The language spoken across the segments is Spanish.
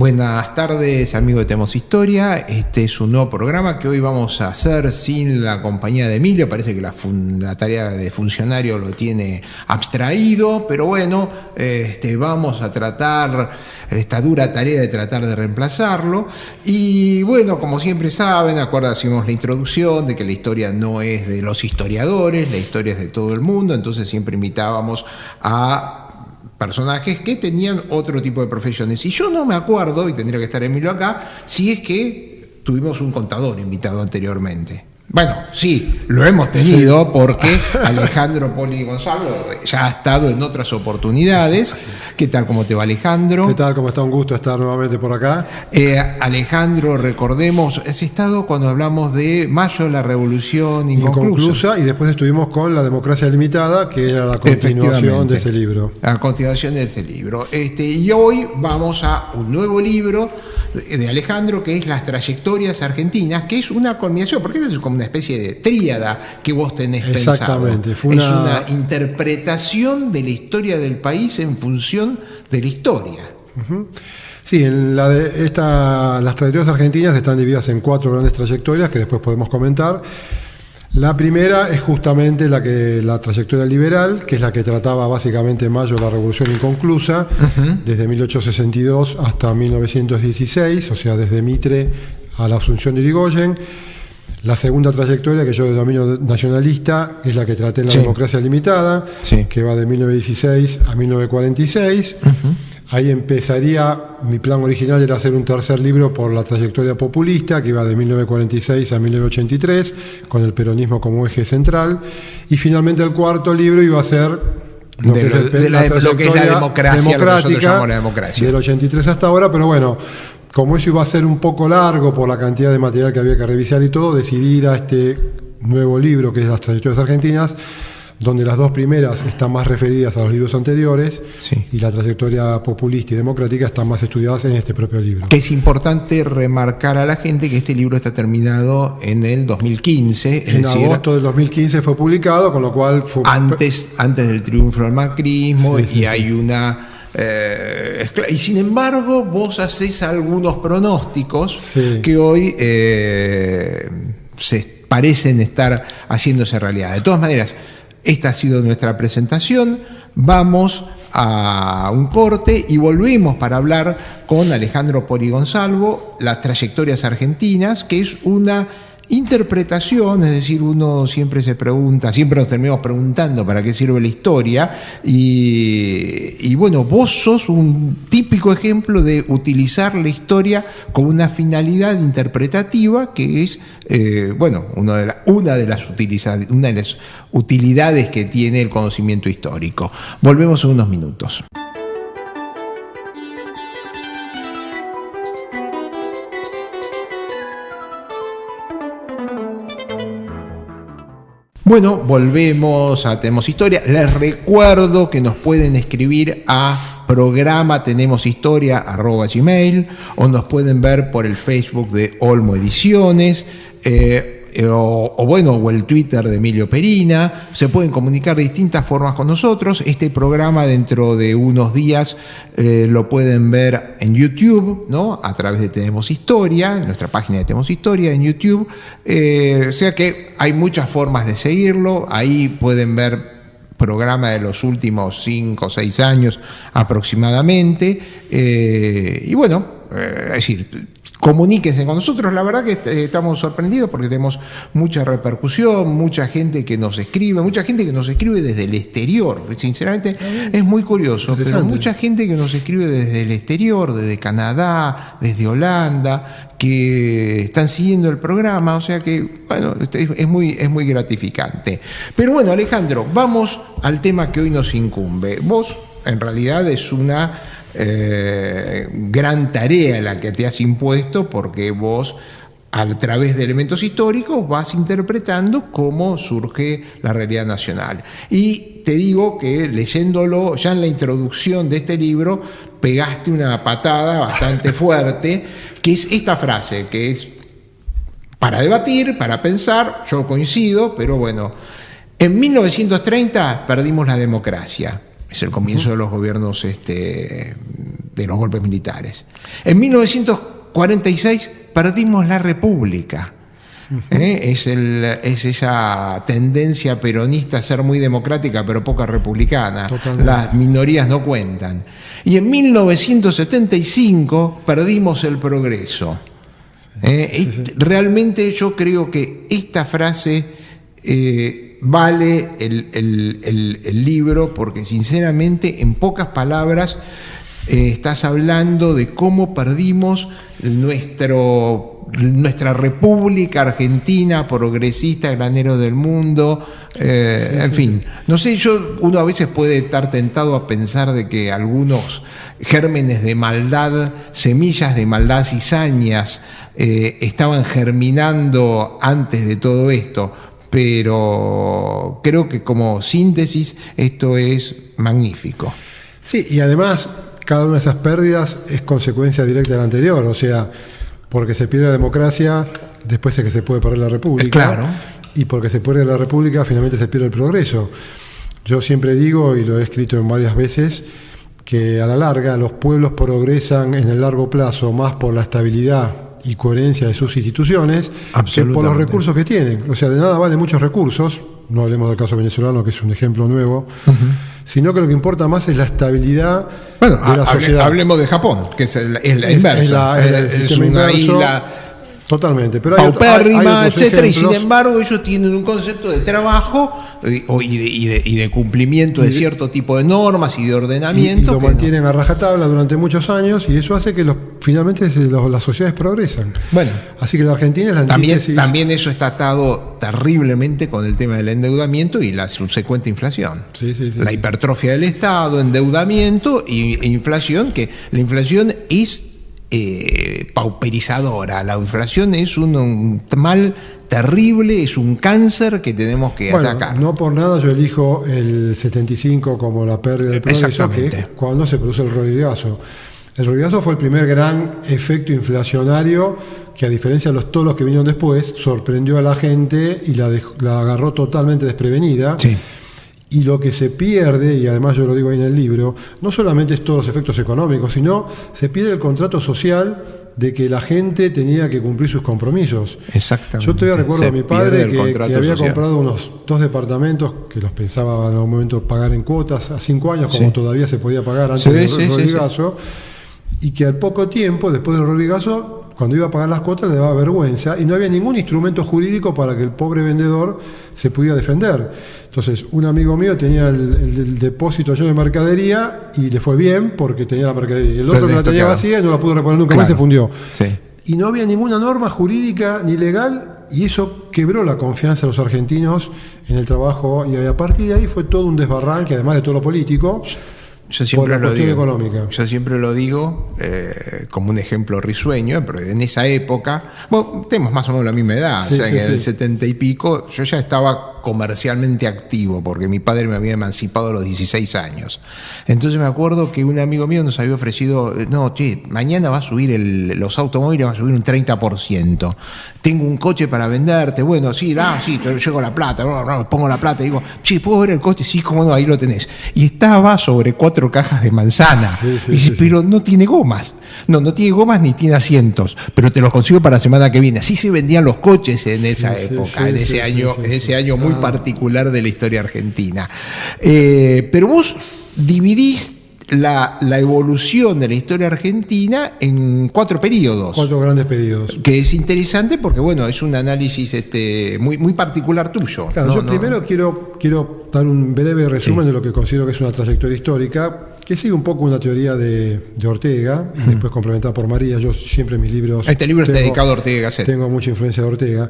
Buenas tardes, amigos de Tenemos Historia. Este es un nuevo programa que hoy vamos a hacer sin la compañía de Emilio. Parece que la tarea de funcionario lo tiene abstraído, pero bueno, vamos a tratar esta dura tarea de tratar de reemplazarlo. Y bueno, como siempre saben, hicimos la introducción de que la historia no es de los historiadores, la historia es de todo el mundo, entonces siempre invitábamos a personajes que tenían otro tipo de profesiones. Y yo no me acuerdo, y tendría que estar Emilio acá, si es que tuvimos un contador invitado anteriormente. Bueno, sí, lo hemos tenido porque Alejandro Poli Gonzalo ya ha estado en otras oportunidades. Sí. ¿Qué tal? ¿Cómo te va, Alejandro? ¿Qué tal? ¿Cómo está? Un gusto estar nuevamente por acá. Alejandro, recordemos, has estado cuando hablamos de Mayo de la Revolución Inconclusa. Y después estuvimos con La Democracia Limitada, que era la continuación de ese libro. La continuación de ese libro. Y hoy vamos a un nuevo libro de Alejandro, que es Las Trayectorias Argentinas, que es una culminación, porque es como una especie de tríada que vos tenés pensado. Exactamente. Es una interpretación de la historia del país en función de la historia. Uh-huh. Sí, las trayectorias argentinas están divididas en 4 grandes trayectorias que después podemos comentar. La primera es justamente la trayectoria liberal, que es la que trataba básicamente Mayo de la Revolución Inconclusa, desde 1862 hasta 1916, o sea, desde Mitre a la Asunción de Irigoyen. La segunda trayectoria, que yo denomino nacionalista, es la que traté en La Democracia Limitada, que va de 1916 a 1946. Ahí empezaría, mi plan original era hacer un tercer libro por la trayectoria populista, que iba de 1946 a 1983, con el peronismo como eje central. Y finalmente el cuarto libro iba a ser lo que es la democracia, lo que nosotros llamamos la democracia. Del 83 hasta ahora, pero bueno, como eso iba a ser un poco largo por la cantidad de material que había que revisar y todo, decidí ir a este nuevo libro que es Las Trayectorias Argentinas, donde las 2 primeras están más referidas a los libros anteriores y la trayectoria populista y democrática están más estudiadas en este propio libro. Que es importante remarcar a la gente que este libro está terminado en el 2015. En agosto del 2015 fue publicado, con lo cual fue antes del triunfo del macrismo, hay una... y sin embargo vos hacés algunos pronósticos que hoy se parecen estar haciéndose realidad. De todas maneras, esta ha sido nuestra presentación. Vamos a un corte y volvemos para hablar con Alejandro Poli Gonzalo, Las Trayectorias Argentinas, que es una interpretación, es decir, uno siempre se pregunta, siempre nos terminamos preguntando para qué sirve la historia, y bueno, vos sos un típico ejemplo de utilizar la historia con una finalidad interpretativa que es, una de las utilidades que tiene el conocimiento histórico. Volvemos en unos minutos. Bueno, volvemos a Tenemos Historia. Les recuerdo que nos pueden escribir a programatenemoshistoria@gmail.com o nos pueden ver por el Facebook de Olmo Ediciones o el Twitter de Emilio Perina. Se pueden comunicar de distintas formas con nosotros. Este programa dentro de unos días lo pueden ver en YouTube, ¿no? A través de Tenemos Historia, nuestra página de Tenemos Historia en YouTube. O sea que hay muchas formas de seguirlo. Ahí pueden ver programa de los últimos 5 o 6 años aproximadamente. Y bueno, es decir, comuníquense con nosotros. La verdad que estamos sorprendidos porque tenemos mucha repercusión, mucha gente que nos escribe desde el exterior. Sinceramente es muy curioso, pero mucha gente que nos escribe desde el exterior, desde Canadá, desde Holanda, que están siguiendo el programa, o sea que bueno, es muy gratificante. Pero bueno, Alejandro, vamos al tema que hoy nos incumbe. Vos en realidad es una gran tarea la que te has impuesto, porque vos a través de elementos históricos vas interpretando cómo surge la realidad nacional. Y te digo que leyéndolo ya en la introducción de este libro pegaste una patada bastante fuerte, que es esta frase, que es para debatir, para pensar. Yo coincido, pero bueno, en 1930 perdimos la democracia. Es el comienzo de los gobiernos de los golpes militares. En 1946 perdimos la República. Es esa tendencia peronista a ser muy democrática pero poca republicana. Totalmente. Las minorías no cuentan. Y en 1975 perdimos el progreso. Sí. Realmente yo creo que esta frase vale el libro, porque sinceramente en pocas palabras estás hablando de cómo perdimos nuestra República Argentina progresista, granero del mundo, en fin. No sé, uno a veces puede estar tentado a pensar de que algunos gérmenes de maldad, semillas de maldad, cizañas, estaban germinando antes de todo esto, pero creo que como síntesis esto es magnífico. Sí, y además cada una de esas pérdidas es consecuencia directa de la anterior, o sea, porque se pierde la democracia, después es que se puede perder la república. Claro. Y porque se pierde la república, finalmente se pierde el progreso. Yo siempre digo, y lo he escrito en varias veces, que a la larga los pueblos progresan en el largo plazo más por la estabilidad y coherencia de sus instituciones que por los recursos que tienen. O sea, de nada valen muchos recursos, no hablemos del caso venezolano, que es un ejemplo nuevo, sino que lo que importa más es la estabilidad de la sociedad. Hablemos de Japón, que es la inversa. Es una isla totalmente, pero paupérrima, hay etcétera, y ejemplos. sin embargo ellos tienen un concepto de trabajo y de cumplimiento de cierto tipo de normas y de ordenamiento. Y lo mantienen a rajatabla durante muchos años, y eso hace que finalmente las sociedades progresan. Bueno, así que la Argentina es la antítesis. También eso está atado terriblemente con el tema del endeudamiento y la subsecuente inflación. Sí. La hipertrofia del Estado, endeudamiento e inflación, que la inflación es pauperizadora. La inflación es un mal terrible, es un cáncer que tenemos que atacar. No por nada yo elijo el 75 como la pérdida del progreso, que cuando se produce el Rodrigazo. El Rodrigazo fue el primer gran efecto inflacionario que, a diferencia de todos los que vinieron después, sorprendió a la gente y la agarró totalmente desprevenida. Sí. Y lo que se pierde, y además yo lo digo ahí en el libro, no solamente es todos los efectos económicos, sino se pierde el contrato social de que la gente tenía que cumplir sus compromisos. Exactamente. Yo todavía recuerdo a mi padre que había social. comprado unos 2 departamentos que los pensaba en algún momento pagar en cuotas a 5 años, como todavía se podía pagar antes del Rodrigazo, y que al poco tiempo, después del Rodrigazo, cuando iba a pagar las cuotas le daba vergüenza y no había ningún instrumento jurídico para que el pobre vendedor se pudiera defender. Entonces, un amigo mío tenía el depósito lleno de mercadería y le fue bien porque tenía la mercadería. Y el otro que la tenía vacía y no la pudo reponer nunca más, se fundió. Sí. Y no había ninguna norma jurídica ni legal, y eso quebró la confianza de los argentinos en el trabajo, y a partir de ahí fue todo un desbarranque, además de todo lo político. Yo siempre por la cuestión económica. Yo siempre lo digo como un ejemplo risueño, pero en esa época, tenemos más o menos la misma edad, en el 70 y pico, yo ya estaba comercialmente activo, porque mi padre me había emancipado a los 16 años. Entonces me acuerdo que un amigo mío nos había ofrecido, mañana va a subir los automóviles, va a subir un 30%. Tengo un coche para venderte, te llego la plata, pongo la plata y digo, ¿puedo ver el coche? Sí, cómo no, ahí lo tenés. Y estaba sobre 4 cajas de manzana. Y dice, pero no tiene gomas. No tiene gomas ni tiene asientos, pero te los consigo para la semana que viene. Así se vendían los coches en esa época, en ese año muy particular de la historia argentina. Pero vos dividís la evolución de la historia argentina en 4 periodos. 4 grandes periodos. Que es interesante porque, es un análisis muy particular tuyo. Claro, yo primero quiero dar un breve resumen de lo que considero que es una trayectoria histórica, que sigue un poco una teoría de Ortega, y después complementada por María. Yo siempre en mis libros... Este libro está dedicado a Ortega Gasset. Tengo mucha influencia de Ortega.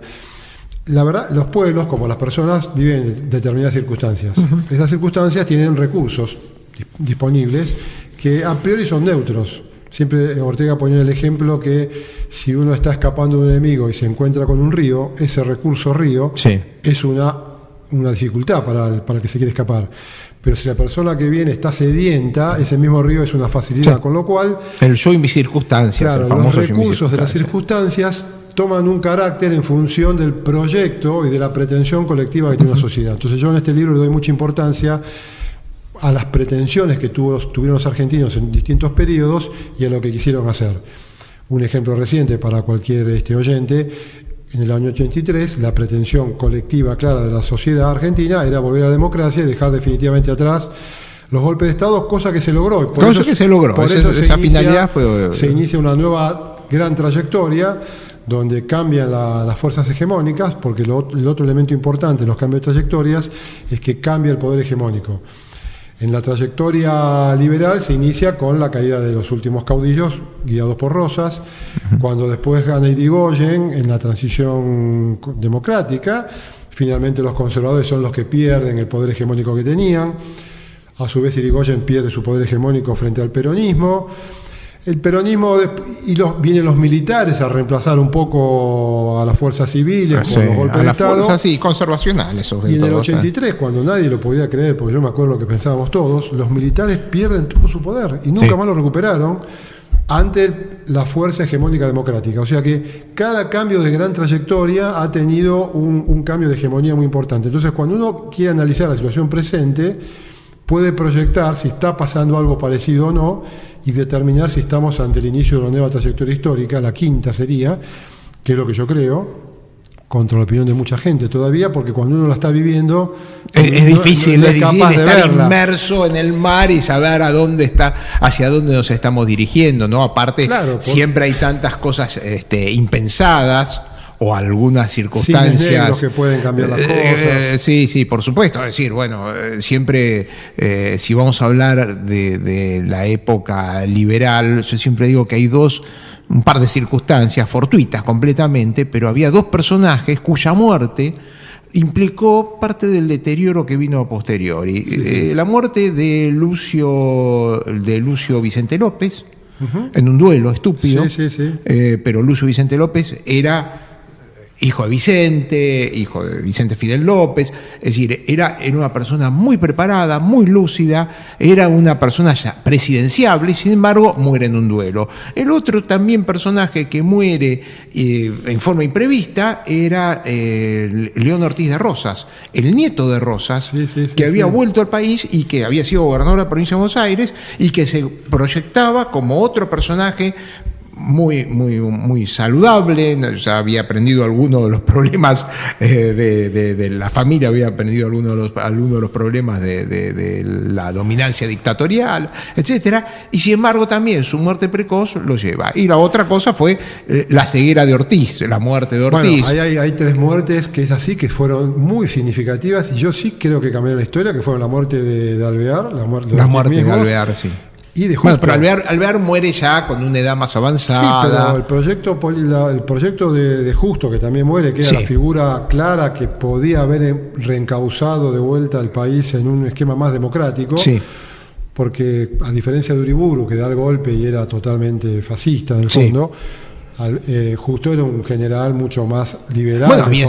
La verdad, los pueblos, como las personas, viven en determinadas circunstancias. Esas circunstancias tienen recursos disponibles que a priori son neutros. Siempre Ortega ponía el ejemplo que si uno está escapando de un enemigo y se encuentra con un río, ese recurso río es una dificultad para el que se quiere escapar. Pero si la persona que viene está sedienta, ese mismo río es una facilidad, con lo cual... El yo y mis circunstancias, claro, el famoso los recursos de las circunstancias toman un carácter en función del proyecto y de la pretensión colectiva que tiene una sociedad. Entonces yo en este libro le doy mucha importancia a las pretensiones que tuvieron los argentinos en distintos periodos y a lo que quisieron hacer. Un ejemplo reciente para cualquier oyente: en el año 83, la pretensión colectiva clara de la sociedad argentina era volver a la democracia y dejar definitivamente atrás los golpes de Estado, cosa que se logró. Esa finalidad fue... Se inicia una nueva gran trayectoria donde cambian las fuerzas hegemónicas, porque el otro elemento importante en los cambios de trayectorias es que cambia el poder hegemónico. En la trayectoria liberal se inicia con la caída de los últimos caudillos, guiados por Rosas, cuando después gana Irigoyen en la transición democrática. Finalmente los conservadores son los que pierden el poder hegemónico que tenían. A su vez Irigoyen pierde su poder hegemónico frente al peronismo. El peronismo vienen los militares a reemplazar un poco a las fuerzas civiles con los golpes de Estado. Fuerzas, sí, conservacionales sobre y en todo, el 83, cuando nadie lo podía creer, porque yo me acuerdo lo que pensábamos todos, los militares pierden todo su poder y nunca más lo recuperaron ante la fuerza hegemónica democrática. O sea que cada cambio de gran trayectoria ha tenido un cambio de hegemonía muy importante. Entonces, cuando uno quiere analizar la situación presente, puede proyectar si está pasando algo parecido o no y determinar si estamos ante el inicio de una nueva trayectoria histórica. La quinta sería, que es lo que yo creo, contra la opinión de mucha gente todavía, porque cuando uno la está viviendo es difícil capaz de estar verla. Inmerso en el mar y saber hacia dónde nos estamos dirigiendo, ¿no? Aparte, siempre hay tantas cosas impensadas o algunas circunstancias que pueden cambiar las cosas. Sí, por supuesto. Es decir, bueno, siempre, si vamos a hablar de la época liberal, yo siempre digo que hay un par de circunstancias fortuitas completamente, pero había dos personajes cuya muerte implicó parte del deterioro que vino a posteriori. La muerte de Lucio Vicente López, en un duelo estúpido, pero Lucio Vicente López era hijo de Vicente Fidel López, es decir, era una persona muy preparada, muy lúcida, era una persona ya presidenciable y sin embargo muere en un duelo. El otro también personaje que muere en forma imprevista era León Ortiz de Rosas, el nieto de Rosas, que había vuelto al país y que había sido gobernador de la provincia de Buenos Aires y que se proyectaba como otro personaje muy saludable. Ya había aprendido algunos de los problemas de la familia, había aprendido algunos de los problemas de la dominancia dictatorial, etcétera, y sin embargo también su muerte precoz lo lleva. Y la otra cosa fue la ceguera de Ortiz, la muerte de Ortiz. Bueno, hay tres muertes que es así, que fueron muy significativas y yo sí creo que cambiaron la historia, que fueron la muerte de Alvear, la muerte de Alvear, sí. Pero Alvear muere ya con una edad más avanzada. Sí, pero el proyecto de Justo, que también muere, que era la figura clara que podía haber reencauzado de vuelta al país en un esquema más democrático, porque a diferencia de Uriburu, que da el golpe y era totalmente fascista en el fondo, Justo era un general mucho más liberal. Bueno, había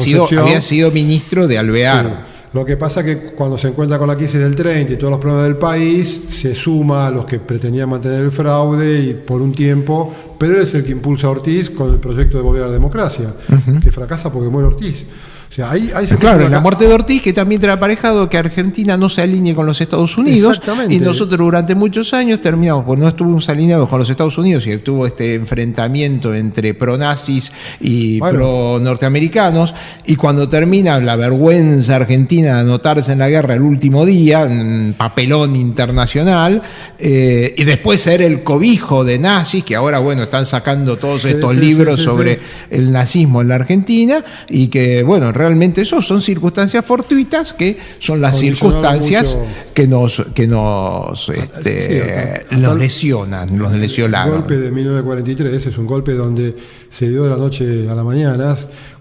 sido ministro de Alvear. Sí. Lo que pasa es que cuando se encuentra con la crisis del 30 y todos los problemas del país, se suma a los que pretendían mantener el fraude y por un tiempo, pero él es el que impulsa a Ortiz con el proyecto de volver a la democracia, que fracasa porque muere Ortiz. O sea, ahí se claro, la muerte de Ortiz, que también trae aparejado que Argentina no se alinee con los Estados Unidos. Y nosotros durante muchos años terminamos, pues no estuvimos alineados con los Estados Unidos y tuvo este enfrentamiento entre pronazis y pro-norteamericanos. Y cuando termina la vergüenza argentina de anotarse en la guerra el último día, un papelón internacional, y después ser el cobijo de nazis, que ahora, bueno, están sacando todos estos libros sobre el nazismo en la Argentina, y que, bueno, realmente eso son circunstancias fortuitas que son las circunstancias que nos lesionan, nos lesionaron. El golpe de 1943 es un golpe donde se dio de la noche a la mañana,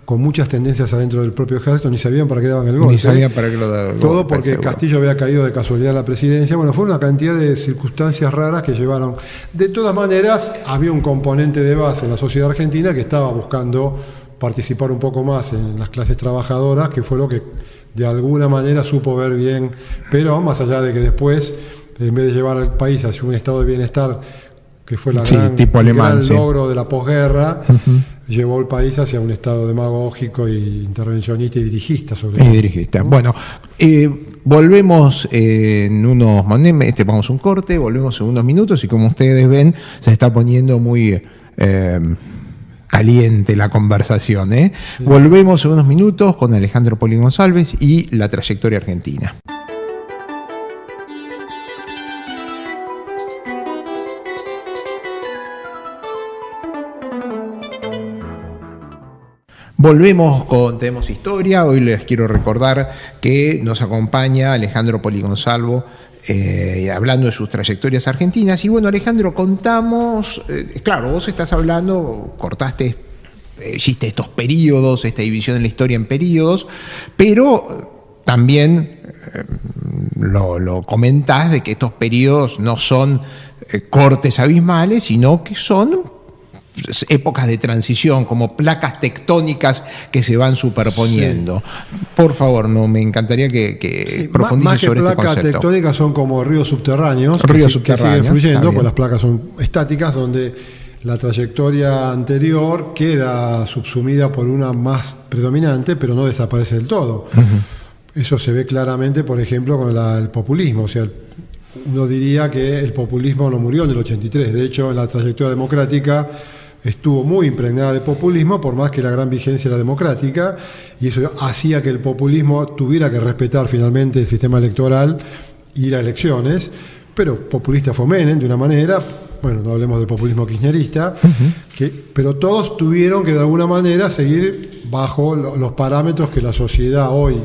con muchas tendencias adentro del propio ejército, ni sabían para qué daban el golpe. Ni sabían para qué lo daban el golpe. Todo porque Castillo había caído de casualidad a la presidencia. Bueno, fue una cantidad de circunstancias raras que llevaron. De todas maneras, había un componente de base en la sociedad argentina que estaba buscando participar un poco más en las clases trabajadoras, que fue lo que de alguna manera supo ver bien, pero más allá de que después, en vez de llevar al país hacia un estado de bienestar, que fue la gran logro de la posguerra, llevó el país hacia un estado demagógico y intervencionista y dirigista sobre todo. Dirigista. Bueno, volvemos en unos momentos, vamos a un corte, volvemos en unos minutos y como ustedes ven, se está poniendo muy caliente la conversación. Sí. Volvemos en unos minutos con Alejandro Poli González y la trayectoria argentina. Volvemos con Tenemos Historia. Hoy les quiero recordar que nos acompaña Alejandro Poli González hablando de sus trayectorias argentinas. Y bueno, Alejandro, contamos, claro, vos estás hablando, hiciste estos periodos, esta división de la historia en periodos, pero también lo comentás de que estos periodos no son cortes abismales, sino que son épocas de transición, como placas tectónicas que se van superponiendo. Sí. Por favor, me encantaría que profundices sobre este concepto. Más que placas tectónicas son como ríos subterráneos, que siguen fluyendo, pues las placas son estáticas, donde la trayectoria anterior queda subsumida por una más predominante, pero no desaparece del todo. Eso se ve claramente, por ejemplo, con el populismo. O sea, uno diría que el populismo no murió en el 83. De hecho, en la trayectoria democrática estuvo muy impregnada de populismo, por más que la gran vigencia era democrática, y eso hacía que el populismo tuviera que respetar finalmente el sistema electoral e ir a elecciones, pero populista fue Menem de una manera, bueno, no hablemos del populismo kirchnerista, pero todos tuvieron que de alguna manera seguir bajo los parámetros que la sociedad hoy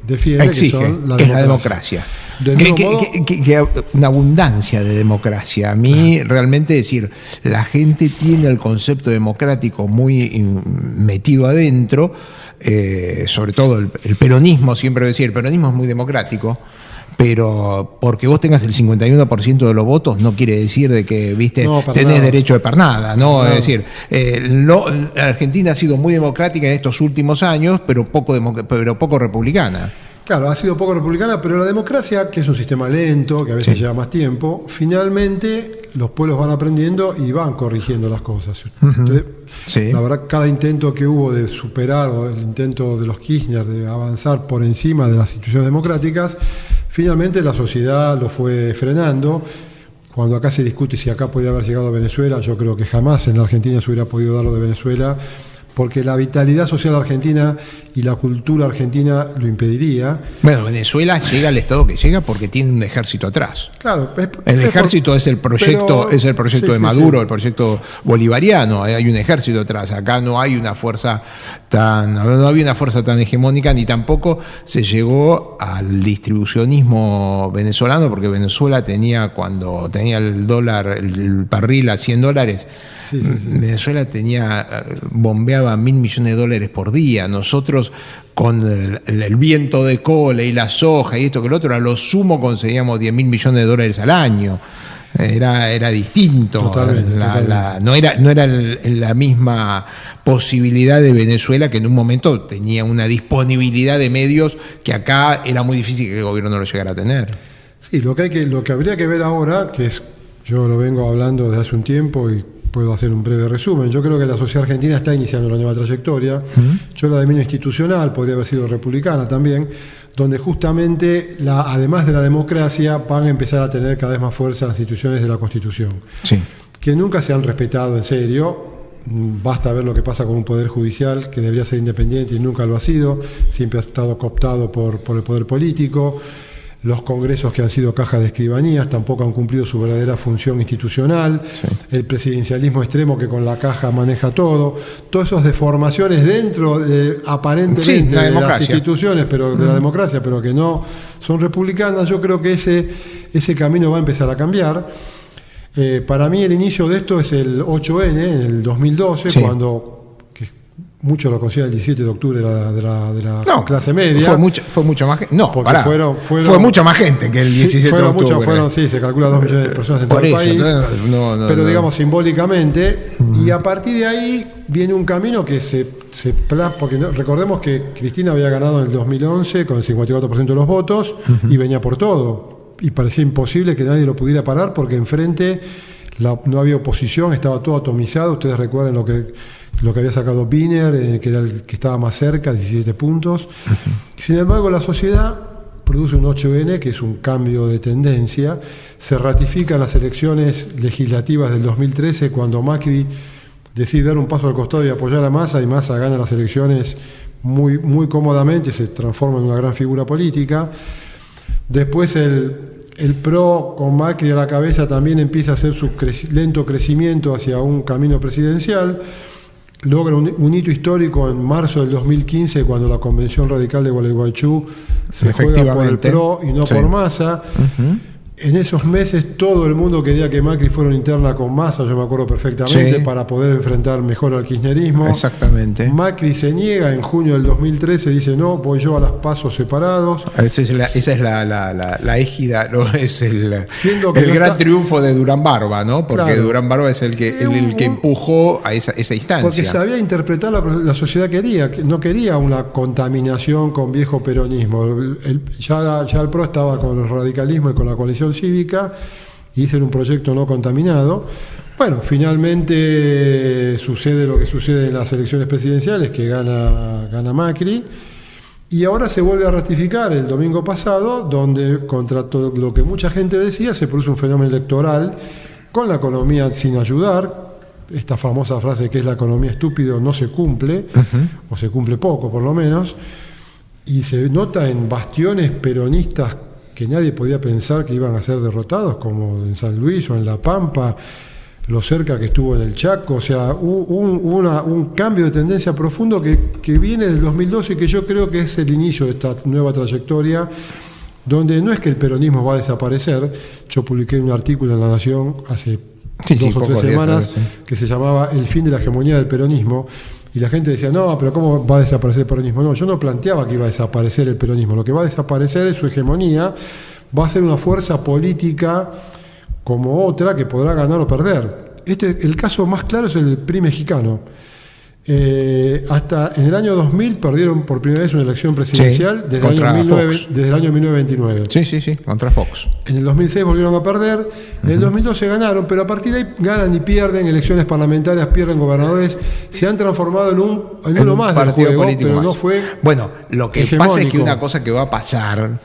defiende, exige, que son la democracia. Que una abundancia de democracia. A mí realmente decir, la gente tiene el concepto democrático muy metido adentro, sobre todo el peronismo, siempre decía, el peronismo es muy democrático, pero porque vos tengas el 51% de los votos no quiere decir de que tenés derecho de pernada, ¿no? Es decir, Argentina ha sido muy democrática en estos últimos años, pero poco republicana. Claro, ha sido poco republicana, pero la democracia, que es un sistema lento, que a veces lleva más tiempo, finalmente los pueblos van aprendiendo y van corrigiendo las cosas. Entonces, la verdad, cada intento que hubo de superar, o el intento de los Kirchner de avanzar por encima de las instituciones democráticas, finalmente la sociedad lo fue frenando. Cuando acá se discute si acá podía haber llegado a Venezuela, yo creo que jamás en la Argentina se hubiera podido dar lo de Venezuela, porque la vitalidad social argentina y la cultura argentina lo impediría. Bueno, Venezuela llega al estado que llega porque tiene un ejército atrás. Claro, el ejército es el proyecto, de Maduro, el proyecto bolivariano. Hay un ejército atrás. Acá no hay una fuerza no había una fuerza tan hegemónica, ni tampoco se llegó al distribucionismo venezolano, porque Venezuela cuando tenía el dólar, el barril a $100, Venezuela bombeaba $1.000 millones por día. Nosotros, con el viento de cola y la soja y esto que lo otro, a lo sumo conseguíamos $10.000 millones al año. Era distinto. Totalmente. No era la misma posibilidad de Venezuela, que en un momento tenía una disponibilidad de medios que acá era muy difícil que el gobierno lo llegara a tener. Sí, lo que habría que ver ahora, yo lo vengo hablando desde hace un tiempo y puedo hacer un breve resumen. Yo creo que la sociedad argentina está iniciando una nueva trayectoria. Yo la denomino institucional, podría haber sido republicana también, donde justamente, además de la democracia, van a empezar a tener cada vez más fuerza las instituciones de la Constitución, que nunca se han respetado en serio. Basta ver lo que pasa con un poder judicial que debería ser independiente y nunca lo ha sido, siempre ha estado cooptado por el poder político. Los congresos, que han sido cajas de escribanías, tampoco han cumplido su verdadera función institucional. El presidencialismo extremo, que con la caja maneja todo. Todas esas deformaciones dentro aparentemente de las instituciones, pero de la democracia, pero que no son republicanas. Yo creo que ese camino va a empezar a cambiar. Para mí el inicio de esto es el 8N, en el 2012, cuando muchos lo consideran el 17 de octubre de la clase media. Fue mucha más gente. No, porque fue mucha más gente que el 17 de octubre. Se calcula 2 millones de personas en todo el país. Pero digamos simbólicamente. Y a partir de ahí viene un camino que porque recordemos que Cristina había ganado en el 2011 con el 54% de los votos y venía por todo. Y parecía imposible que nadie lo pudiera parar, porque enfrente no había oposición, estaba todo atomizado. Ustedes recuerdan lo que había sacado Wiener, que era el que estaba más cerca, 17 puntos. Sin embargo, la sociedad produce un 8N, que es un cambio de tendencia. Se ratifican las elecciones legislativas del 2013, cuando Macri decide dar un paso al costado y apoyar a Massa, y Massa gana las elecciones muy, muy cómodamente, se transforma en una gran figura política. Después el PRO, con Macri a la cabeza, también empieza a hacer su lento crecimiento hacia un camino presidencial. Logra un hito histórico en marzo del 2015, cuando la Convención Radical de Gualeguaychú se juega por el PRO y no por Massa. En esos meses todo el mundo quería que Macri fuera una interna con Massa, yo me acuerdo perfectamente, para poder enfrentar mejor al kirchnerismo. Exactamente. Macri se niega en junio del 2013, dice: no, voy yo a las pasos separados. Esa es la égida, ¿no? Es el gran está... triunfo de Durán Barba, ¿no? Porque claro, Durán Barba es el que empujó a esa instancia. Porque sabía interpretar la sociedad, no quería una contaminación con viejo peronismo. Ya el PRO estaba con el radicalismo y con la coalición cívica, y hicieron un proyecto no contaminado. Bueno, finalmente sucede lo que sucede en las elecciones presidenciales, que gana Macri, y ahora se vuelve a ratificar el domingo pasado, donde, contra todo lo que mucha gente decía, se produce un fenómeno electoral con la economía sin ayudar. Esta famosa frase que es la economía estúpida no se cumple, o se cumple poco por lo menos, y se nota en bastiones peronistas que nadie podía pensar que iban a ser derrotados, como en San Luis o en La Pampa, lo cerca que estuvo en el Chaco. O sea, un cambio de tendencia profundo que viene del 2012, y que yo creo que es el inicio de esta nueva trayectoria, donde no es que el peronismo va a desaparecer. Yo publiqué un artículo en La Nación hace 2 o 3 semanas que se llamaba El fin de la hegemonía del peronismo, y la gente decía: no, pero ¿cómo va a desaparecer el peronismo? No, yo no planteaba que iba a desaparecer el peronismo. Lo que va a desaparecer es su hegemonía. Va a ser una fuerza política como otra, que podrá ganar o perder. El caso más claro es el PRI mexicano. Hasta en el año 2000 perdieron por primera vez una elección presidencial, desde el año 1929. Sí, contra Fox. En el 2006 volvieron a perder, en el 2012 ganaron, pero a partir de ahí ganan y pierden elecciones parlamentarias, pierden gobernadores, se han transformado en uno más del juego, pero más. No fue. Bueno, lo que hegemónico. Pasa es que una cosa que va a pasar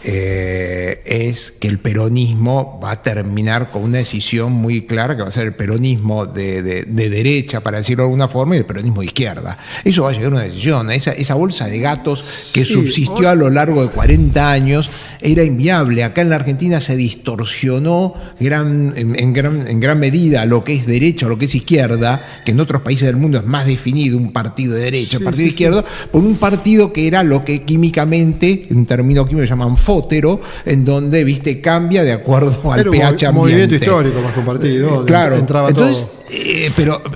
es que el peronismo va a terminar con una decisión muy clara, que va a ser el peronismo de derecha, para decirlo de alguna forma, y el peronismo de izquierda. Eso va a llegar a una decisión. Esa bolsa de gatos que subsistió a lo largo de 40 años era inviable. Acá en la Argentina se distorsionó en gran medida lo que es derecha o lo que es izquierda, que en otros países del mundo es más definido un partido de derecha, un partido de izquierda, por un partido que era lo que químicamente, un término químico llaman fótero, en donde, viste, cambia de acuerdo al pH ambiente. Movimiento histórico más que un partido. Claro.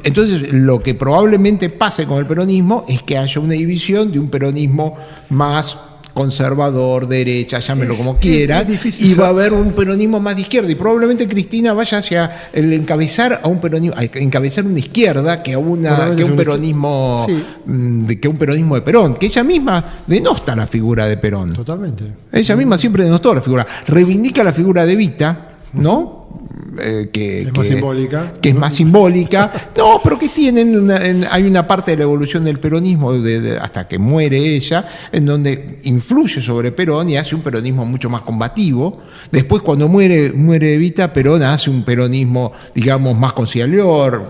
Entonces, lo que probablemente pase con el peronismo es que haya una división de un peronismo más conservador, derecha, llámenlo como quieran, y va a haber un peronismo más de izquierda, y probablemente Cristina vaya hacia el encabezar a un peronismo, a encabezar una izquierda que un peronismo de Perón, que ella misma denota la figura de Perón. Totalmente. Ella misma siempre denostó la figura, reivindica la figura de Evita, ¿no? Que es más simbólica. No, pero que hay una parte de la evolución del peronismo hasta que muere ella, en donde influye sobre Perón y hace un peronismo mucho más combativo. Después, cuando muere Evita, Perón hace un peronismo, digamos, más conciliador,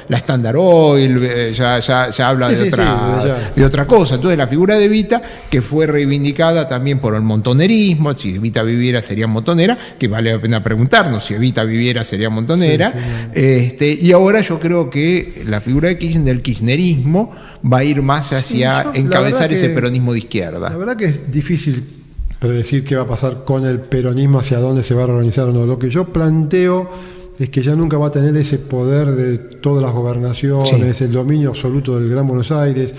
la Standard Oil, ya habla de otra cosa. Entonces, la figura de Evita, que fue reivindicada también por el montonerismo, si Evita viviera sería montonera, que vale la pena preguntarnos si Evita viviera sería montonera, y ahora yo creo que la figura del kirchnerismo va a ir más hacia encabezar ese peronismo de izquierda. La verdad que es difícil predecir qué va a pasar con el peronismo, hacia dónde se va a reorganizar o no. Lo que yo planteo es que ya nunca va a tener ese poder de todas las gobernaciones, el dominio absoluto del Gran Buenos Aires.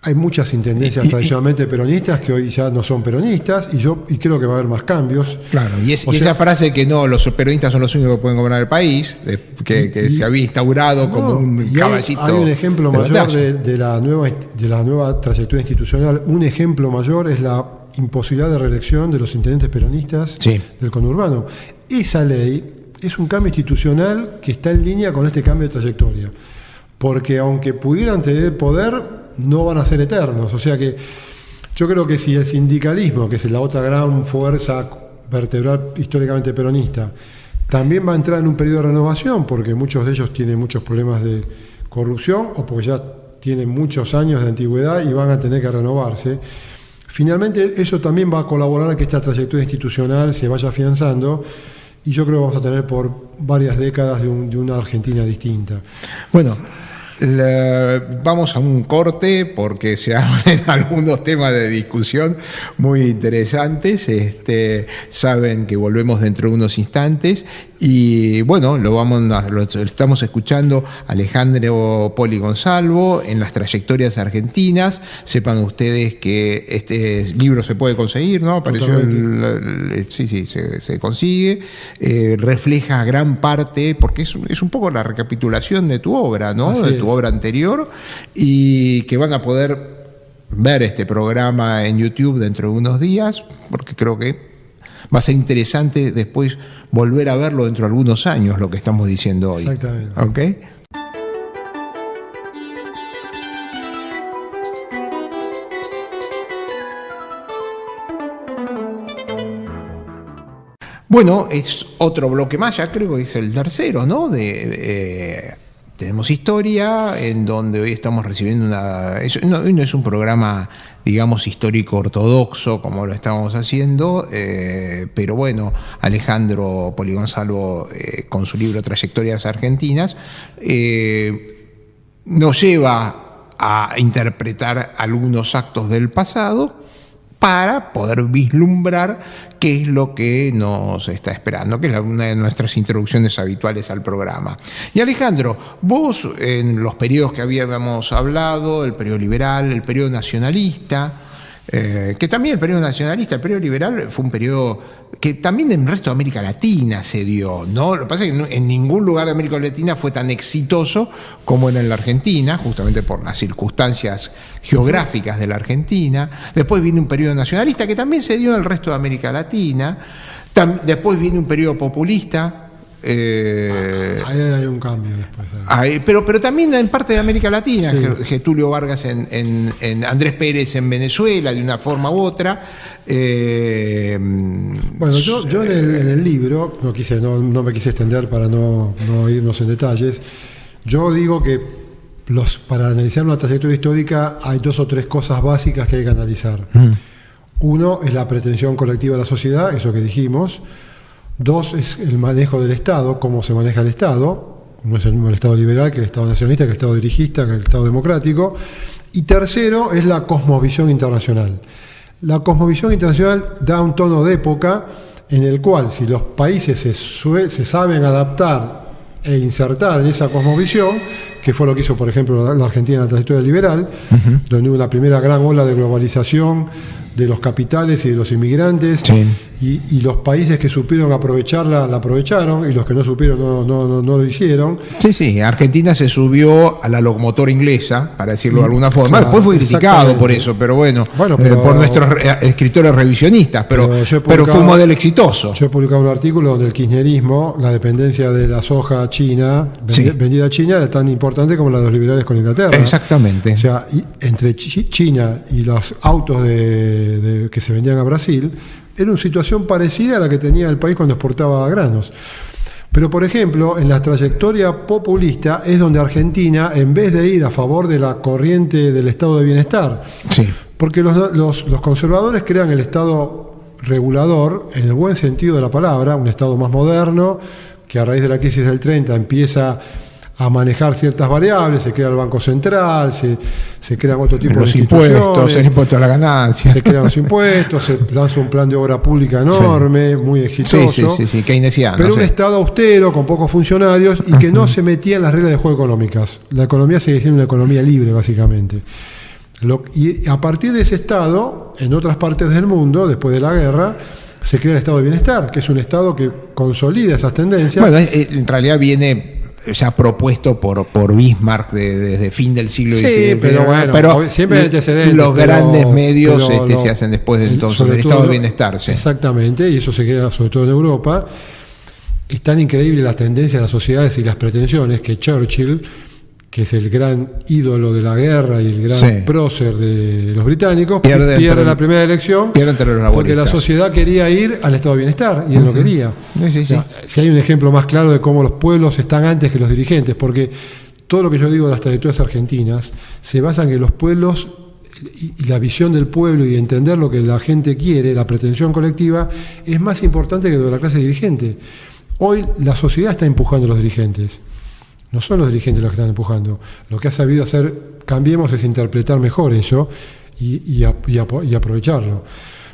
Hay muchas intendencias tradicionalmente peronistas que hoy ya no son peronistas, y creo que va a haber más cambios. Claro, esa frase que no, los peronistas son los únicos que pueden gobernar el país, que se había instaurado como un caballito. Hay un ejemplo mayor de la nueva trayectoria institucional. Un ejemplo mayor es la imposibilidad de reelección de los intendentes peronistas del conurbano. Esa ley es un cambio institucional que está en línea con este cambio de trayectoria. Porque aunque pudieran tener poder, no van a ser eternos. O sea que yo creo que si el sindicalismo, que es la otra gran fuerza vertebral históricamente peronista, también va a entrar en un periodo de renovación, porque muchos de ellos tienen muchos problemas de corrupción o porque ya tienen muchos años de antigüedad y van a tener que renovarse. Finalmente, eso también va a colaborar a que esta trayectoria institucional se vaya afianzando y yo creo que vamos a tener por varias décadas de una Argentina distinta. Bueno, vamos a un corte porque se abren algunos temas de discusión muy interesantes. Saben que volvemos dentro de unos instantes y bueno, lo estamos escuchando Alejandro Poli Gonzalvo en Las Trayectorias Argentinas. Sepan ustedes que este libro se puede conseguir, ¿no? Apareció sí, se consigue. Refleja gran parte, porque es un poco la recapitulación de tu obra, ¿no? Así de es. tu obra anterior, y que van a poder ver este programa en YouTube dentro de unos días, porque creo que va a ser interesante después volver a verlo dentro de algunos años, lo que estamos diciendo hoy. Exactamente. ¿Ok? Bueno, es otro bloque más, ya creo que es el tercero, ¿no? Tenemos historia, en donde hoy estamos recibiendo hoy no es un programa, digamos, histórico ortodoxo, como lo estábamos haciendo, pero bueno, Alejandro Poli Gonzalvo, con su libro Trayectorias Argentinas, nos lleva a interpretar algunos actos del pasado para poder vislumbrar qué es lo que nos está esperando, que es una de nuestras introducciones habituales al programa. Y Alejandro, vos en los periodos que habíamos hablado, el periodo liberal, el periodo nacionalista, que también el periodo nacionalista, el periodo liberal fue un periodo que también en el resto de América Latina se dio, ¿no? Lo que pasa es que en ningún lugar de América Latina fue tan exitoso como en la Argentina, justamente por las circunstancias geográficas de la Argentina. Después viene un periodo nacionalista que también se dio en el resto de América Latina. Después viene un periodo populista. Ahí hay un cambio después. Pero también en parte de América Latina, sí. Getúlio Vargas en Andrés Pérez en Venezuela, de una forma u otra. Bueno, yo en el libro, no me quise extender para no irnos en detalles, yo digo que para analizar una trayectoria histórica hay 2 o 3 cosas básicas que hay que analizar. Uno es la pretensión colectiva de la sociedad, eso que dijimos. 2 es el manejo del Estado, cómo se maneja el Estado. No es el mismo el Estado liberal que el Estado nacionalista, que el Estado dirigista, que el Estado democrático. Y tercero es la cosmovisión internacional. La cosmovisión internacional da un tono de época en el cual, si los países se saben adaptar e insertar en esa cosmovisión, que fue lo que hizo, por ejemplo, la Argentina en la trayectoria liberal, donde hubo una primera gran ola de globalización de los capitales y de los inmigrantes, sí. y los países que supieron aprovecharla, la aprovecharon, y los que no supieron no lo hicieron. Sí, Argentina se subió a la locomotora inglesa, para decirlo de alguna forma. Claro, después fue criticado por eso, pero bueno, por nuestros escritores revisionistas, pero fue un modelo exitoso. Yo he publicado un artículo donde el kirchnerismo, la dependencia de la soja china, vendida a China, era tan importante como la de los liberales con Inglaterra. Exactamente. O sea, entre China y los autos que se vendían a Brasil, era una situación parecida a la que tenía el país cuando exportaba granos. Pero, por ejemplo, en la trayectoria populista es donde Argentina, en vez de ir a favor de la corriente del estado de bienestar, sí. porque los conservadores crean el estado regulador, en el buen sentido de la palabra, un estado más moderno, que a raíz de la crisis del 30 empieza a manejar ciertas variables, se crea el Banco Central, se crean otro tipo de impuestos, el impuesto a la ganancia. Se crean los impuestos, se lanza un plan de obra pública enorme, muy exitoso. Sí, keynesiano. Pero un Estado austero, con pocos funcionarios, y que no se metía en las reglas de juego económicas. La economía sigue siendo una economía libre, básicamente. Y a partir de ese Estado, en otras partes del mundo, después de la guerra, se crea el Estado de Bienestar, que es un Estado que consolida esas tendencias. Bueno, en realidad viene ya propuesto por Bismarck desde fin del siglo XIX. Sí, pero siempre hay antecedentes. Los grandes medios se hacen después de entonces, el Estado de Bienestar. Sí. Exactamente, y eso se queda sobre todo en Europa. es tan increíble la tendencia de las sociedades y las pretensiones que Churchill, que es el gran ídolo de la guerra y el gran prócer de los británicos, pierde la primera elección porque la sociedad quería ir al estado de bienestar y él no quería. Si hay un ejemplo más claro de cómo los pueblos están antes que los dirigentes, porque todo lo que yo digo de las trayectorias argentinas se basa en que los pueblos y la visión del pueblo y entender lo que la gente quiere, la pretensión colectiva, es más importante que lo de la clase dirigente. Hoy la sociedad está empujando a los dirigentes. No son los dirigentes los que están empujando. Lo que ha sabido hacer Cambiemos es interpretar mejor eso y aprovecharlo.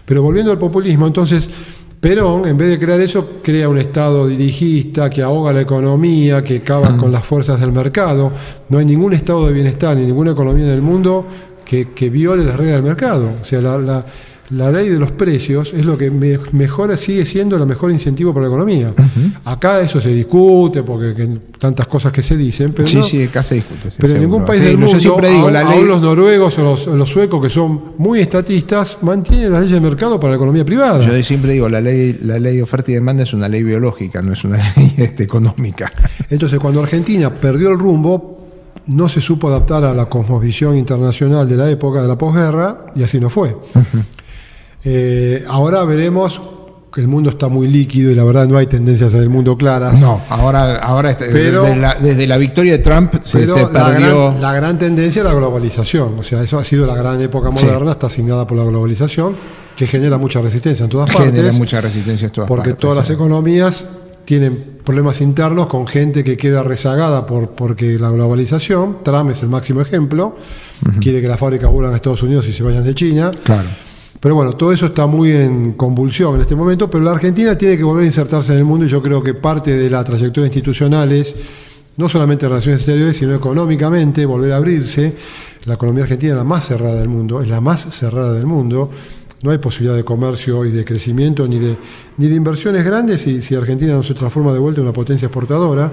Pero volviendo al populismo, entonces, Perón, en vez de crear eso, crea un Estado dirigista que ahoga la economía, que acaba con las fuerzas del mercado. No hay ningún estado de bienestar ni ninguna economía en el mundo que viole las reglas del mercado. O sea, la ley de los precios es lo que mejora, sigue siendo el mejor incentivo para la economía. Acá eso se discute porque tantas cosas que se dicen, pero acá se discute. Pero en ningún país del mundo, yo siempre digo, aún los noruegos o los suecos, que son muy estatistas, mantienen las leyes de mercado para la economía privada. Yo siempre digo, la ley de oferta y demanda es una ley biológica, no es una ley económica. Entonces, cuando Argentina perdió el rumbo, no se supo adaptar a la cosmovisión internacional de la época de la posguerra, y así no fue. Ahora veremos que el mundo está muy líquido y la verdad no hay tendencias en el mundo claras. No, ahora desde la victoria de Trump se perdió. La gran tendencia es la globalización. O sea, eso ha sido la gran época moderna, está asignada por la globalización, que genera mucha resistencia en todas partes. Genera mucha resistencia en todas partes. Porque todas las economías tienen problemas internos con gente que queda rezagada porque la globalización. Trump es el máximo ejemplo. Quiere que las fábricas vuelvan a Estados Unidos y se vayan de China. Claro. Pero bueno, todo eso está muy en convulsión en este momento, pero la Argentina tiene que volver a insertarse en el mundo y yo creo que parte de la trayectoria institucional es no solamente relaciones exteriores, sino económicamente, volver a abrirse. La economía argentina es la más cerrada del mundo, No hay posibilidad de comercio y de crecimiento ni de inversiones grandes si Argentina no se transforma de vuelta en una potencia exportadora.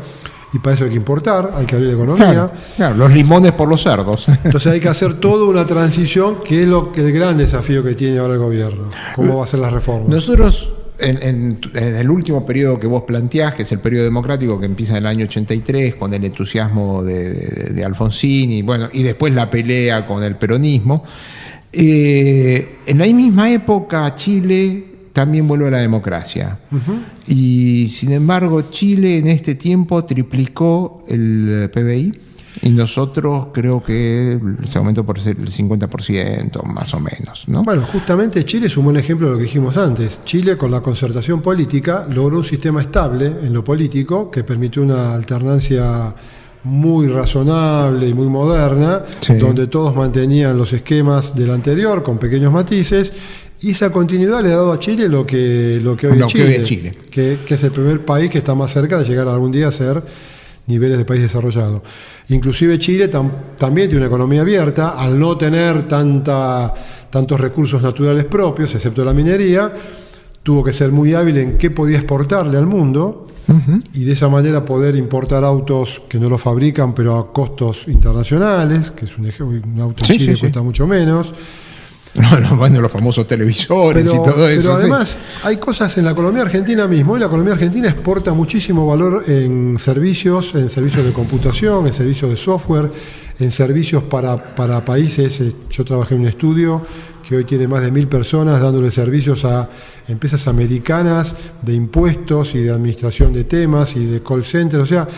Y para eso hay que importar, hay que abrir la economía. Claro, los limones por los cerdos. Entonces hay que hacer toda una transición, que es el gran desafío que tiene ahora el gobierno. ¿Cómo va a ser las reformas? Nosotros, en el último periodo que vos planteás, que es el periodo democrático que empieza en el año 83, con el entusiasmo de Alfonsín, y después la pelea con el peronismo, en la misma época Chile también vuelve a la democracia. Y sin embargo, Chile en este tiempo triplicó el PBI y nosotros creo que se aumentó por el 50%, más o menos, ¿no? Bueno, justamente Chile es un buen ejemplo de lo que dijimos antes. Chile, con la concertación política, logró un sistema estable en lo político que permitió una alternancia muy razonable y muy moderna, donde todos mantenían los esquemas del anterior con pequeños matices. Y esa continuidad le ha dado a Chile lo que hoy es Chile, que es el primer país que está más cerca de llegar algún día a ser niveles de país desarrollado. Inclusive Chile también tiene una economía abierta, al no tener tantos recursos naturales propios, excepto la minería, tuvo que ser muy hábil en qué podía exportarle al mundo, y de esa manera poder importar autos que no los fabrican, pero a costos internacionales, que es un auto en Chile cuesta mucho menos. Los famosos televisores y todo eso. Pero además hay cosas en la economía argentina mismo, y la economía argentina exporta muchísimo valor en servicios de computación, en servicios de software, en servicios para países. Yo trabajé en un estudio que hoy tiene más de 1.000 personas dándole servicios a empresas americanas de impuestos y de administración de temas y de call centers. O sea,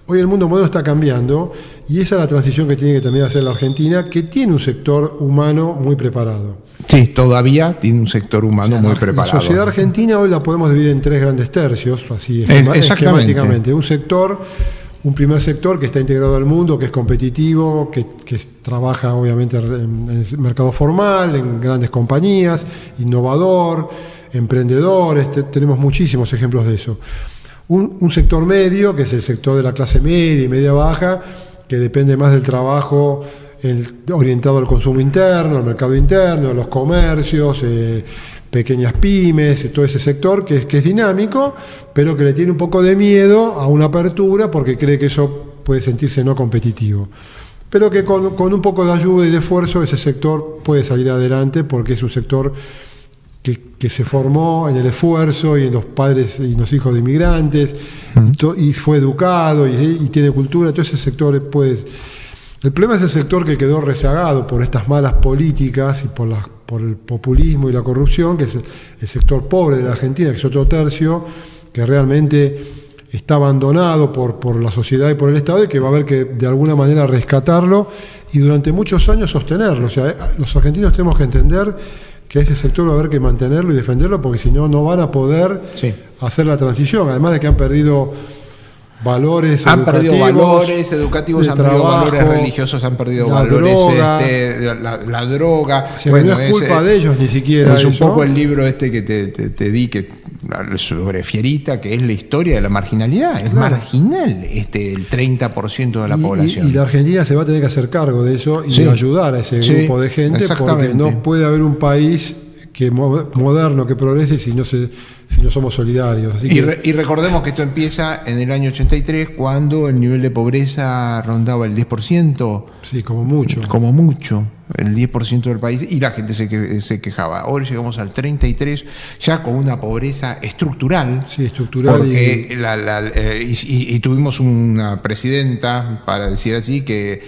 hoy el mundo moderno está cambiando y esa es la transición que tiene que también hacer la Argentina, que tiene un sector humano muy preparado. Sí, todavía tiene un sector humano muy preparado. La sociedad argentina hoy la podemos dividir en 3 grandes tercios, así esquemáticamente. Un primer sector que está integrado al mundo, que es competitivo, que trabaja obviamente en el mercado formal, en grandes compañías, innovador, emprendedores, tenemos muchísimos ejemplos de eso. Un sector medio, que es el sector de la clase media y media baja, que depende más del trabajo orientado al consumo interno, al mercado interno, a los comercios, pequeñas pymes, todo ese sector que es dinámico, pero que le tiene un poco de miedo a una apertura porque cree que eso puede sentirse no competitivo. Pero que con un poco de ayuda y de esfuerzo ese sector puede salir adelante porque es un sector que se formó en el esfuerzo y en los padres y los hijos de inmigrantes, y fue educado y tiene cultura. Todo ese sector, pues, el problema es el sector que quedó rezagado por estas malas políticas y por el populismo y la corrupción, que es el sector pobre de la Argentina, que es otro tercio, que realmente está abandonado por la sociedad y por el Estado, y que va a haber que de alguna manera rescatarlo y durante muchos años sostenerlo. O sea, los argentinos tenemos que entender que a ese sector va a haber que mantenerlo y defenderlo, porque si no, no van a poder hacer la transición. Además de que han perdido valores educativos. Han perdido valores educativos, han perdido valores religiosos, han perdido valores, la droga. O sea, bueno, no es culpa de ellos ni siquiera. Es un poco el libro que te di, sobre Fierita, que es la historia de la marginalidad. Es marginal el 30% de la población. Y la Argentina se va a tener que hacer cargo de eso y de ayudar a ese grupo de gente, porque no puede haber un país moderno que progrese si no somos solidarios. Y recordemos que esto empieza en el año 83, cuando el nivel de pobreza rondaba el 10%. Sí, como mucho. Como mucho, el 10% del país, y la gente se quejaba. Ahora llegamos al 33%, ya con una pobreza estructural. Sí, estructural. Porque y tuvimos una presidenta, para decir así, que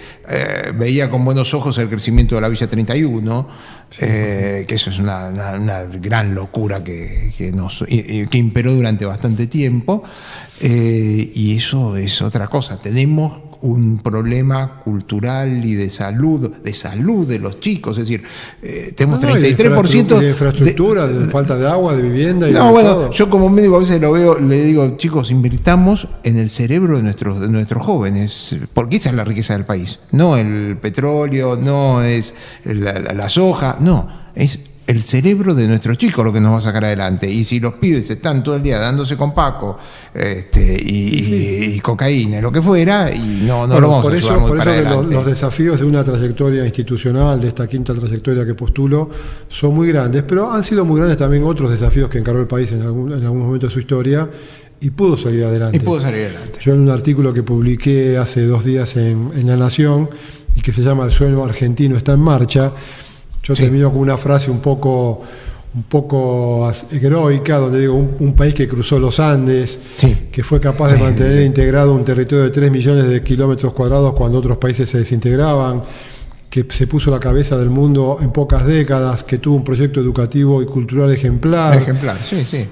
veía con buenos ojos el crecimiento de la Villa 31, que eso es una gran locura que imperó durante bastante tiempo, y eso es otra cosa. Tenemos un problema cultural y de salud de los chicos, es decir, tenemos 33% de infraestructura, de falta de agua, de vivienda y todo. Yo como médico a veces lo veo, le digo, chicos, invirtamos en el cerebro de nuestros jóvenes, porque esa es la riqueza del país, no el petróleo, no es la soja, no, es el cerebro de nuestros chicos lo que nos va a sacar adelante. Y si los pibes están todo el día dándose con Paco y cocaína, lo que fuera, y no lo vamos a llevar muy para adelante. Los desafíos de una trayectoria institucional, de esta quinta trayectoria que postulo, son muy grandes, pero han sido muy grandes también otros desafíos que encaró el país en algún momento de su historia, y pudo salir adelante. Yo en un artículo que publiqué hace 2 días en La Nación, y que se llama El sueño argentino está en marcha, yo termino con una frase un poco heroica, donde digo, un país que cruzó los Andes, que fue capaz de mantener integrado un territorio de 3 millones de kilómetros cuadrados cuando otros países se desintegraban, que se puso a la cabeza del mundo en pocas décadas, que tuvo un proyecto educativo y cultural ejemplar.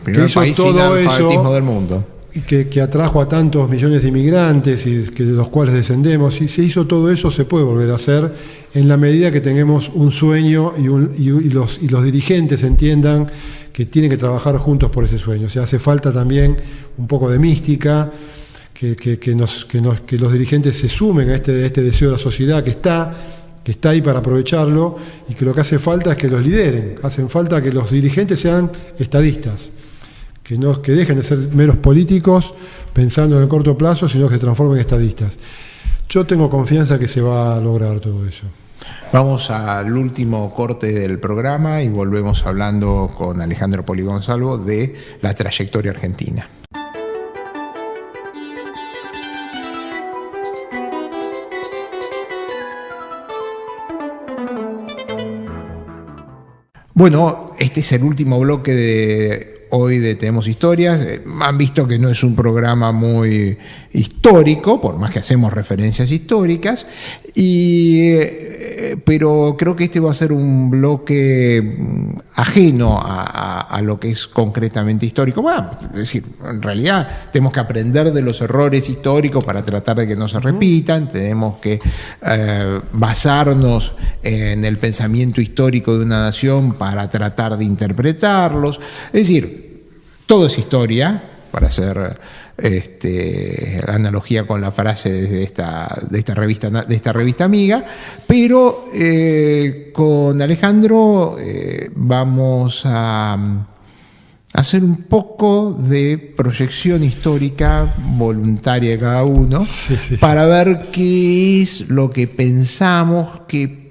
Primer país sin analfabetismo del mundo. Y que atrajo a tantos millones de inmigrantes y de los cuales descendemos. Y se hizo todo eso, se puede volver a hacer en la medida que tengamos un sueño y los dirigentes entiendan que tienen que trabajar juntos por ese sueño. O sea, hace falta también un poco de mística, que los dirigentes se sumen a este deseo de la sociedad que está ahí para aprovecharlo, y que lo que hace falta es que los lideren. Hacen falta que los dirigentes sean estadistas, que dejen de ser meros políticos pensando en el corto plazo, sino que se transformen en estadistas. Yo tengo confianza que se va a lograr todo eso. Vamos al último corte del programa y volvemos hablando con Alejandro Poli Gonzalo de la trayectoria argentina. Bueno, este es el último bloque de hoy de Tenemos Historias. Han visto que no es un programa muy histórico, por más que hacemos referencias históricas, pero creo que este va a ser un bloque ajeno a lo que es concretamente histórico. Bueno, es decir, en realidad tenemos que aprender de los errores históricos para tratar de que no se repitan, tenemos que basarnos en el pensamiento histórico de una nación para tratar de interpretarlos. Es decir, todo es historia, para hacer analogía con la frase de esta revista amiga, pero con Alejandro vamos a hacer un poco de proyección histórica voluntaria de cada uno, para ver qué es lo que pensamos que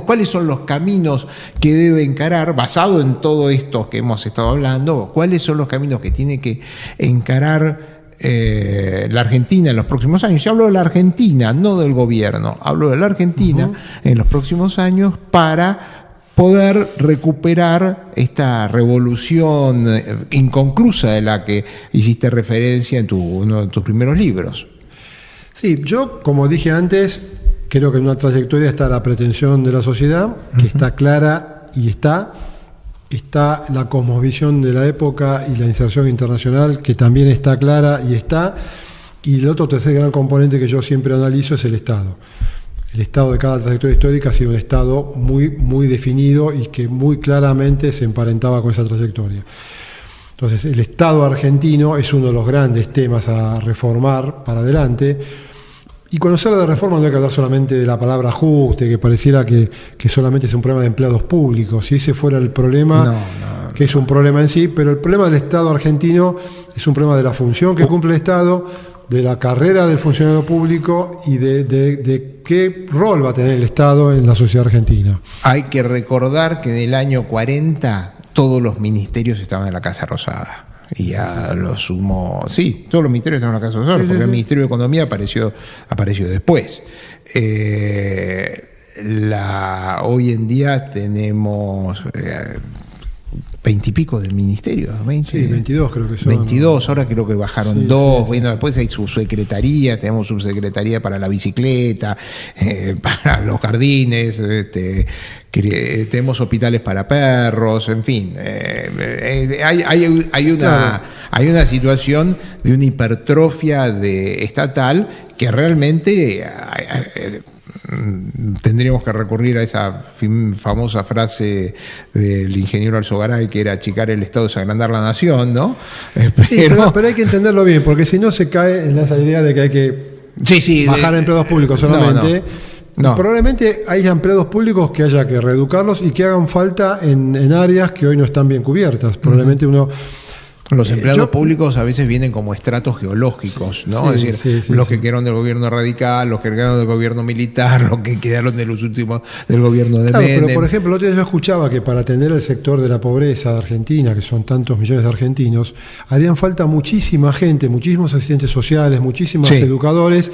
cuáles son los caminos que debe encarar, basado en todo esto que hemos estado hablando, cuáles son los caminos que tiene que encarar la Argentina en los próximos años. Yo hablo de la Argentina, no del gobierno, hablo de la Argentina en los próximos años, para poder recuperar esta revolución inconclusa de la que hiciste referencia en uno de tus primeros libros. Sí, yo, como dije antes, creo que en una trayectoria está la pretensión de la sociedad, que está clara y está la cosmovisión de la época y la inserción internacional, que también está clara y está, y el otro tercer gran componente que yo siempre analizo es el Estado. El Estado de cada trayectoria histórica ha sido un Estado muy, muy definido y que muy claramente se emparentaba con esa trayectoria. Entonces, el Estado argentino es uno de los grandes temas a reformar para adelante. Y cuando se habla de reforma no hay que hablar solamente de la palabra ajuste, que pareciera que solamente es un problema de empleados públicos. Si ese fuera el problema, que es un problema en sí, pero el problema del Estado argentino es un problema de la función que cumple el Estado, de la carrera del funcionario público y de qué rol va a tener el Estado en la sociedad argentina. Hay que recordar que en el año 40 todos los ministerios estaban en la Casa Rosada. Y a lo sumo, sí, todos los ministerios estaban en la Casa Rosada, porque el Ministerio de Economía apareció después. Hoy en día tenemos 20 y pico del ministerio, 20, sí, 22 creo que son. 22, ahora creo que bajaron 2. Sí. Bueno, después hay subsecretaría, tenemos subsecretaría para la bicicleta, para los jardines, tenemos hospitales para perros, en fin. Hay una situación de una hipertrofia estatal que realmente tendríamos que recurrir a esa famosa frase del ingeniero Alzogaray, que era achicar el Estado es agrandar la nación, ¿no? Pero hay que entenderlo bien, porque si no se cae en esa idea de que hay que bajar empleados públicos solamente. No. Probablemente hay empleados públicos que haya que reeducarlos y que hagan falta en áreas que hoy no están bien cubiertas. Probablemente los empleados públicos a veces vienen como estratos geológicos, ¿no? Sí, es decir, los que quedaron del gobierno radical, los que quedaron del gobierno militar, los que quedaron de los últimos del gobierno de Menem. Pero por ejemplo, el otro día yo escuchaba que para atender el sector de la pobreza de Argentina, que son tantos millones de argentinos, harían falta muchísima gente, muchísimos asistentes sociales, muchísimos educadores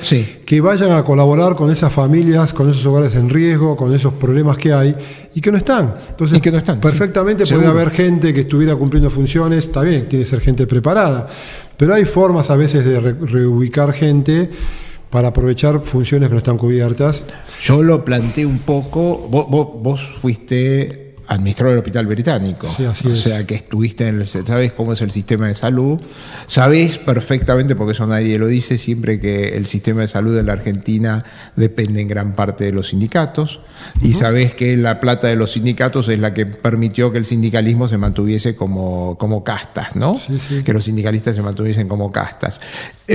que vayan a colaborar con esas familias, con esos hogares en riesgo, con esos problemas que hay y que no están. Entonces, perfectamente puede haber gente que estuviera cumpliendo funciones, está bien, tiene que ser gente preparada, pero hay formas a veces de reubicar gente para aprovechar funciones que no están cubiertas. Yo lo planteé un poco, vos fuiste administrador del Hospital Británico, sí, así es. O sea que estuviste sabés cómo es el sistema de salud, sabés perfectamente, porque eso nadie lo dice, siempre que el sistema de salud de la Argentina depende en gran parte de los sindicatos, y sabés que la plata de los sindicatos es la que permitió que el sindicalismo se mantuviese como castas, ¿no? Sí. Que los sindicalistas se mantuviesen como castas.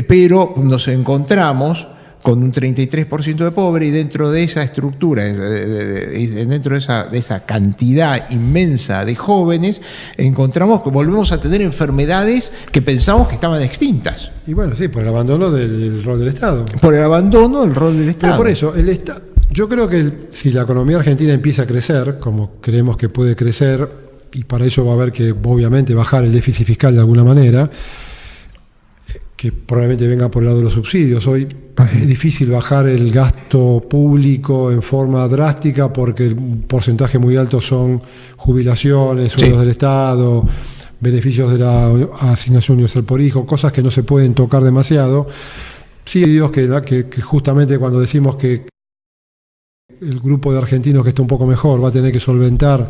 Pero nos encontramos con un 33% de pobre, y dentro de esa estructura, dentro de esa cantidad inmensa de jóvenes, encontramos que volvemos a tener enfermedades que pensamos que estaban extintas. Y bueno, sí, por el abandono del rol del Estado. Por el abandono del rol del Estado. Pero por eso, yo creo que si la economía argentina empieza a crecer, como creemos que puede crecer, y para eso va a haber que, obviamente, bajar el déficit fiscal de alguna manera, que probablemente venga por el lado de los subsidios. Hoy es difícil bajar el gasto público en forma drástica porque el porcentaje muy alto son jubilaciones, sueldos del Estado, beneficios de la asignación universal por hijo, cosas que no se pueden tocar demasiado. Sí, Dios, que justamente cuando decimos que el grupo de argentinos que está un poco mejor va a tener que solventar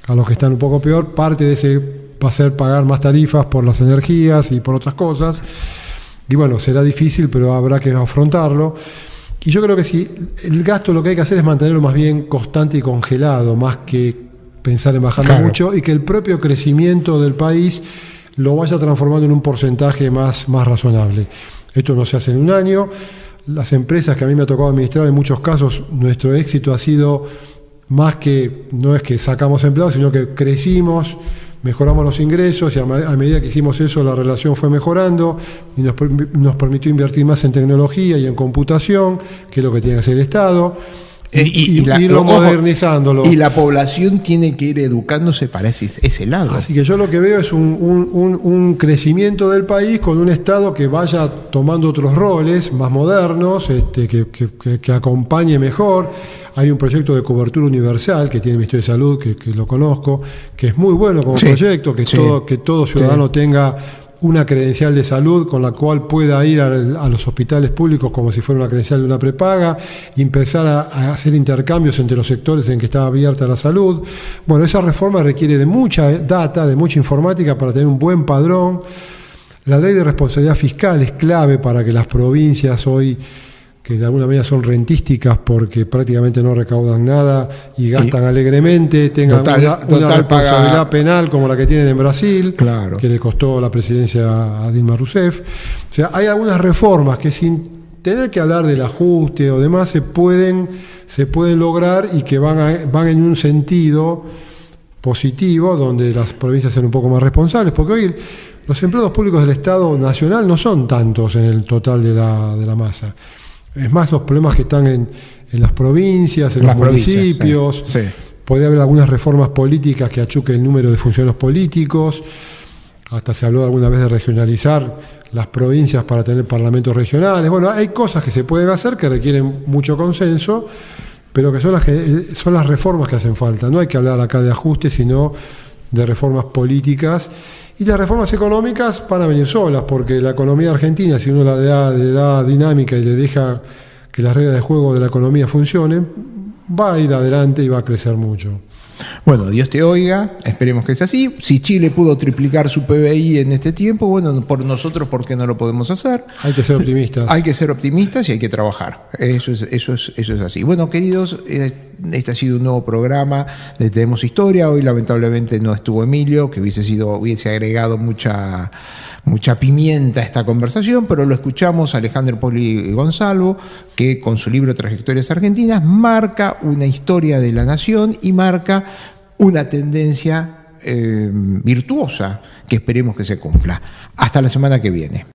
a los que están un poco peor, parte de ese va a ser pagar más tarifas por las energías y por otras cosas. Y bueno, será difícil, pero habrá que afrontarlo. Y yo creo que si el gasto lo que hay que hacer es mantenerlo más bien constante y congelado, más que pensar en bajarlo mucho, y que el propio crecimiento del país lo vaya transformando en un porcentaje más razonable. Esto no se hace en un año. Las empresas que a mí me ha tocado administrar, en muchos casos, nuestro éxito ha sido más que, no es que sacamos empleados, sino que crecimos, mejoramos los ingresos, y a medida que hicimos eso la relación fue mejorando y nos permitió invertir más en tecnología y en computación, que es lo que tiene que hacer el Estado, y irlo modernizándolo. Y la población tiene que ir educándose para ese lado. Así que yo lo que veo es un crecimiento del país con un Estado que vaya tomando otros roles más modernos, que acompañe mejor. Hay un proyecto de cobertura universal que tiene el Ministerio de Salud, que lo conozco, que es muy bueno como proyecto, que todo ciudadano tenga una credencial de salud con la cual pueda ir a los hospitales públicos como si fuera una credencial de una prepaga y empezar a hacer intercambios entre los sectores en que está abierta la salud. Bueno, esa reforma requiere de mucha data, de mucha informática para tener un buen padrón. La ley de responsabilidad fiscal es clave para que las provincias hoy, que de alguna manera son rentísticas porque prácticamente no recaudan nada y gastan alegremente, tengan una responsabilidad penal como la que tienen en Brasil, claro, que le costó la presidencia a Dilma Rousseff. O sea, hay algunas reformas que sin tener que hablar del ajuste o demás se pueden lograr y que van en un sentido positivo, donde las provincias sean un poco más responsables, porque hoy los empleados públicos del Estado Nacional no son tantos en el total de la masa. Es más, los problemas que están en las provincias, en los municipios. Sí. Puede haber algunas reformas políticas que achuquen el número de funcionarios políticos. Hasta se habló alguna vez de regionalizar las provincias para tener parlamentos regionales. Bueno, hay cosas que se pueden hacer que requieren mucho consenso, pero que son las reformas que hacen falta. No hay que hablar acá de ajustes, sino de reformas políticas. Y las reformas económicas van a venir solas, porque la economía argentina, si uno le da dinámica y le deja que las reglas de juego de la economía funcionen, va a ir adelante y va a crecer mucho. Bueno, Dios te oiga, esperemos que sea así. Si Chile pudo triplicar su PBI en este tiempo, bueno, por nosotros, ¿por qué no lo podemos hacer? Hay que ser optimistas. Hay que ser optimistas y hay que trabajar. Eso es así. Bueno, queridos, este ha sido un nuevo programa de Tenemos Historia. Hoy lamentablemente no estuvo Emilio, que hubiese agregado mucha pimienta a esta conversación, pero lo escuchamos a Alejandro Poli Gonzalo, que con su libro Trayectorias Argentinas marca una historia de la nación y marca una tendencia virtuosa que esperemos que se cumpla. Hasta la semana que viene.